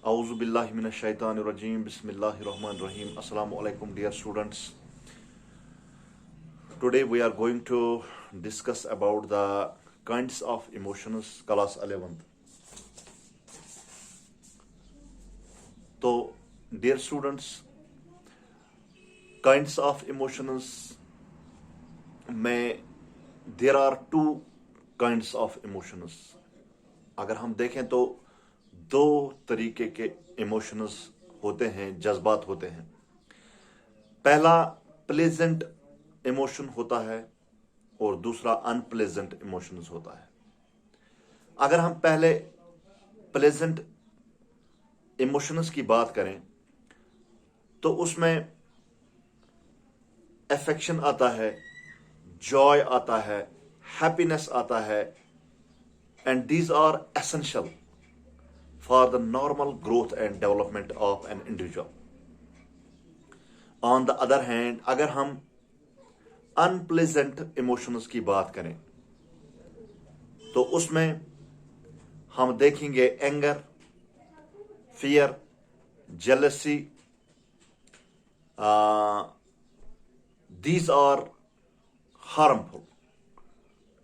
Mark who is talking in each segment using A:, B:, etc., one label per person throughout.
A: Auzu billahi minash shaitanir rajim. Bismillahir rahmanir rahim. Assalamu alaikum, dear students. Today we are going to discuss about the kinds of emotions, class 11th. So, dear students, kinds of emotions में there are two kinds of emotions. अगर हम देखें तो दो तरीके के emotions होते हैं, जज्बात होते हैं. पहला प्लेजेंट इमोशन होता है और दूसरा अनप्लेजेंट इमोशंस होता है. अगर हम पहले प्लेजेंट इमोशंस की बात करें तो उसमें अफेक्शन आता है, जॉय आता है, हैप्पीनेस आता है, and these are essential for the normal growth and development of an individual. On the other hand, अगर हम unpleasant emotions की बात करें तो उसमें हम देखेंगे anger, fear, jealousy. These are harmful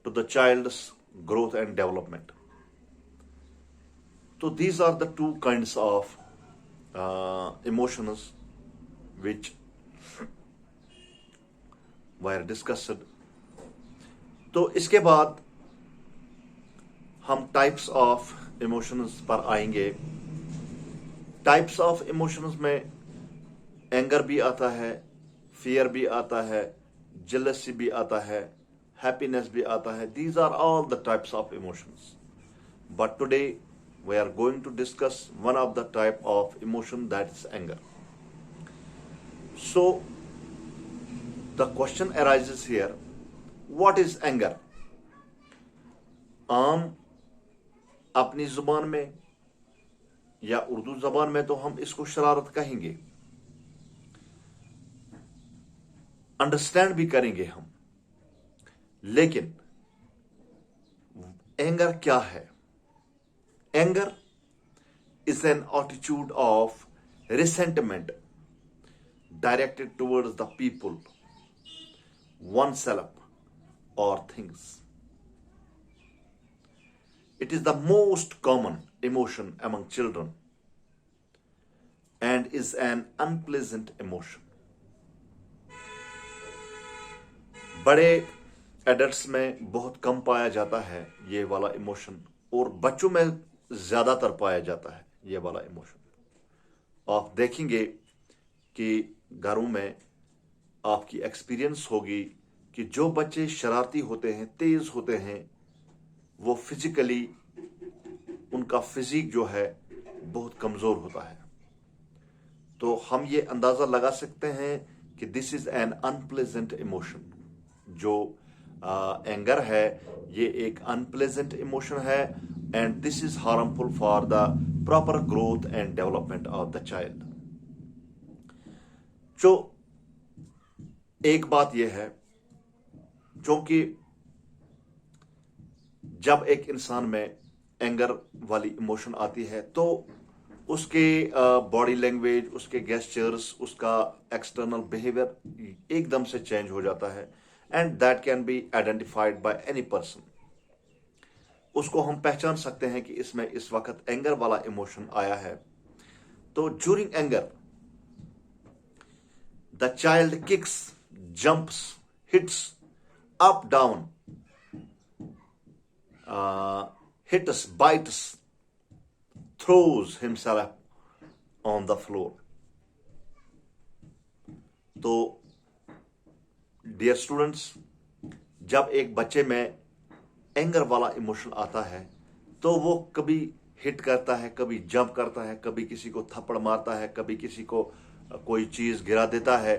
A: to the child's growth and development. So these are the two kinds of emotions which were discussed. तो इसके बाद हम टाइप्स ऑफ इमोशंस पर आएंगे. टाइप्स ऑफ इमोशंस में एंगर भी आता है, फियर भी आता है, जेलसी भी आता है, happiness भी आता है. These are all the types of emotions. But today we are going to discuss one of the type of emotion, that is anger. So the question arises here, what is anger? आम अपनी जुबान में या उर्दू जबान में तो हम इसको शरारत कहेंगे, अंडरस्टैंड भी करेंगे हम. लेकिन एंगर क्या है? Anger is an attitude of resentment directed towards the people, oneself और things. It is the most common emotion among children and is an unpleasant emotion. बड़े एडल्ट्स में बहुत कम पाया जाता है ये वाला इमोशन, और बच्चों में ज्यादातर पाया जाता है ये वाला इमोशन. आप देखेंगे कि घरों में आपकी एक्सपीरियंस होगी कि जो बच्चे शरारती होते हैं, तेज होते हैं, वो फिजिकली उनका फिजिक जो है बहुत कमजोर होता है. तो हम ये अंदाजा लगा सकते हैं कि this is an unpleasant emotion. जो एंगर है ये एक अनप्लेजेंट इमोशन है and this is harmful for the proper growth and development of the child. जो एक बात यह है, जो कि जब एक इंसान में एंगर वाली इमोशन आती है तो उसके बॉडी लैंग्वेज, उसके गेस्चर्स, उसका एक्सटर्नल बिहेवियर एकदम से चेंज हो जाता है. And that can be identified by any person. उसको हम पहचान सकते हैं कि इसमें इस वक्त एंगर वाला इमोशन आया है. तो during anger the child kicks, jumps, hits up down, hits, bytes, throws himself on the floor. तो डियर स्टूडेंट्स, जब एक बच्चे में एंगर वाला इमोशन आता है तो वो कभी हिट करता है, कभी जंप करता है, कभी किसी को थप्पड़ मारता है, कभी किसी को कोई चीज गिरा देता है,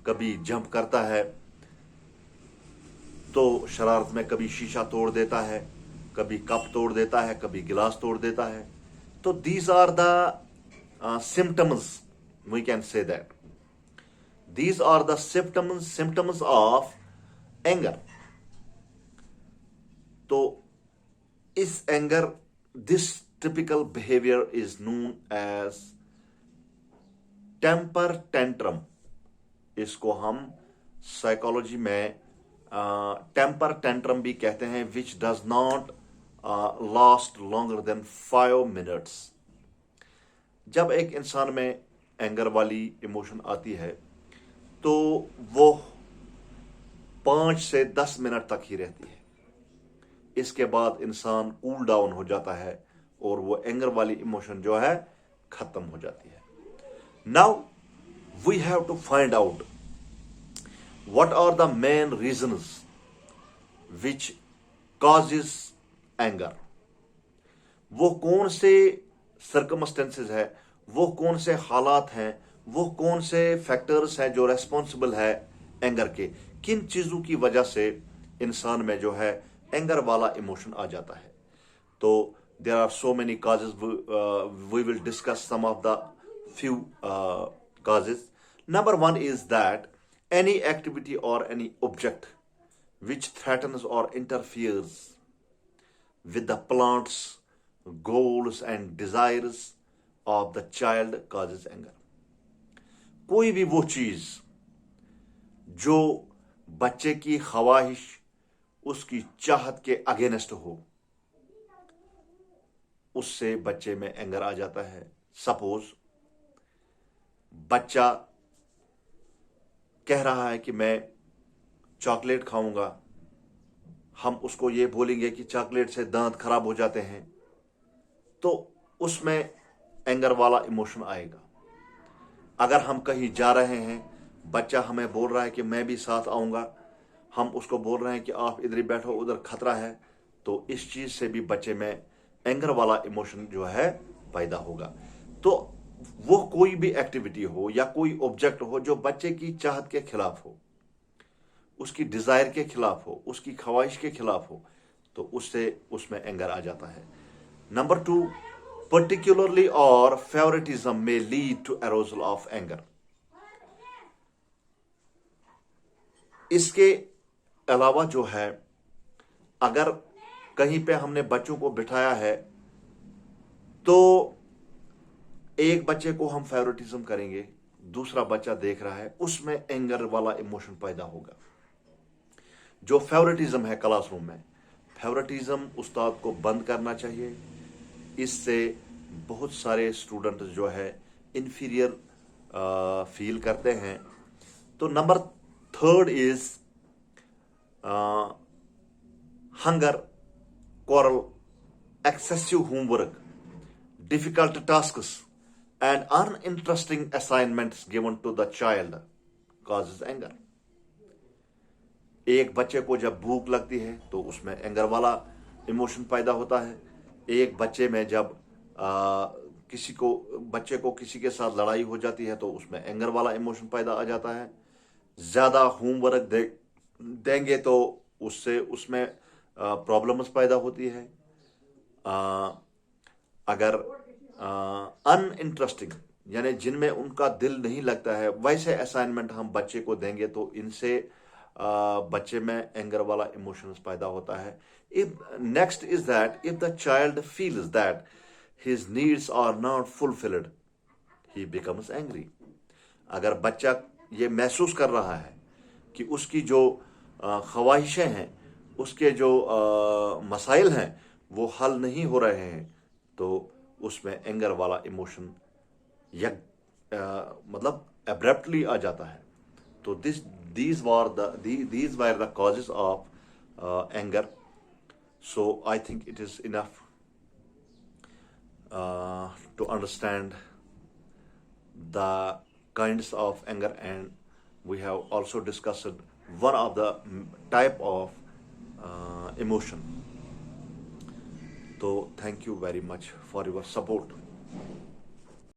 A: कभी जंप करता है. तो शरारत में कभी शीशा तोड़ देता है, कभी कप तोड़ देता है, कभी गिलास तोड़ देता है. तो these are the symptoms, we can say that these are the symptoms of anger. तो इस anger, this typical behavior is known as temper tantrum. इसको हम साइकोलॉजी में टेम्पर टेंट्रम भी कहते हैं, which does not last longer than 5 minutes. जब एक इंसान में एंगर वाली इमोशन आती है तो वो 5 से 10 मिनट तक ही रहती है। इसके बाद इंसान कूल डाउन हो जाता है और वो एंगर वाली इमोशन जो है खत्म हो जाती है। Now we have to find out what are the main reasons which causes anger। वो कौन से circumstances है, वो कौन से हालात हैं, वो कौन से फैक्टर्स हैं जो रेस्पॉन्सिबल है एंगर के, किन चीजों की वजह से इंसान में जो है एंगर वाला इमोशन आ जाता है। तो there are so many causes, we will discuss some of the few causes। Number 1 is that any activity or any object which threatens or interferes with the plant's goals and desires of the child causes anger। कोई भी वो चीज जो बच्चे की ख्वाहिश, उसकी चाहत के अगेंस्ट हो, उससे बच्चे में एंगर आ जाता है। सपोज बच्चा कह रहा है कि मैं चॉकलेट खाऊंगा, हम उसको ये बोलेंगे कि चॉकलेट से दांत खराब हो जाते हैं, तो उसमें एंगर वाला इमोशन आएगा। अगर हम कहीं जा रहे हैं, बच्चा हमें बोल रहा है कि मैं भी साथ आऊंगा, हम उसको बोल रहे हैं कि आप इधर ही बैठो, उधर खतरा है, तो इस चीज से भी बच्चे में एंगर वाला इमोशन जो है पैदा होगा। तो वो कोई भी एक्टिविटी हो या कोई ऑब्जेक्ट हो जो बच्चे की चाहत के खिलाफ हो, उसकी डिजायर के खिलाफ हो, उसकी ख्वाहिश के खिलाफ हो, तो उससे उसमें एंगर आ जाता है। नंबर 2, पर्टिकुलरली और फेवरेटिज्म में lead to arousal of anger. इसके अलावा जो है, अगर कहीं पे हमने बच्चों को बिठाया है तो एक बच्चे को हम फेवरेटिज्म करेंगे, दूसरा बच्चा देख रहा है, उसमें एंगर वाला इमोशन पैदा होगा। जो फेवरेटिज्म है क्लासरूम में, फेवरेटिज्म उस्ताद को बंद करना चाहिए। इससे बहुत सारे स्टूडेंट जो है इंफीरियर फील करते हैं। तो number 3 is hunger, quarrel, excessive homework, difficult tasks and uninteresting assignments given to the child causes anger। एक बच्चे को जब भूख लगती है तो उसमें एंगर वाला इमोशन पैदा होता है। एक बच्चे में जब बच्चे को किसी के साथ लड़ाई हो जाती है तो उसमें एंगर वाला इमोशन पैदा आ जाता है। ज्यादा होमवर्क देंगे तो उससे उसमें प्रॉब्लम्स पैदा होती है। अगर अनइंटरेस्टिंग यानी जिनमें उनका दिल नहीं लगता है, वैसे असाइनमेंट हम बच्चे को देंगे तो इनसे बच्चे में एंगर वाला इमोशंस पैदा होता है। Next is that if the child feels that his needs are not fulfilled he becomes angry. अगर बच्चा ये महसूस कर रहा है कि उसकी जो ख्वाहिशें हैं, उसके जो मसाइल हैं वो हल नहीं हो रहे हैं, तो उसमें एंगर वाला इमोशन मतलब एब्रप्टली आ जाता है। तो these were the causes of anger। So I think it is enough to understand the kinds of anger, and we have also discussed one of the type of emotion। So thank you very much for your support।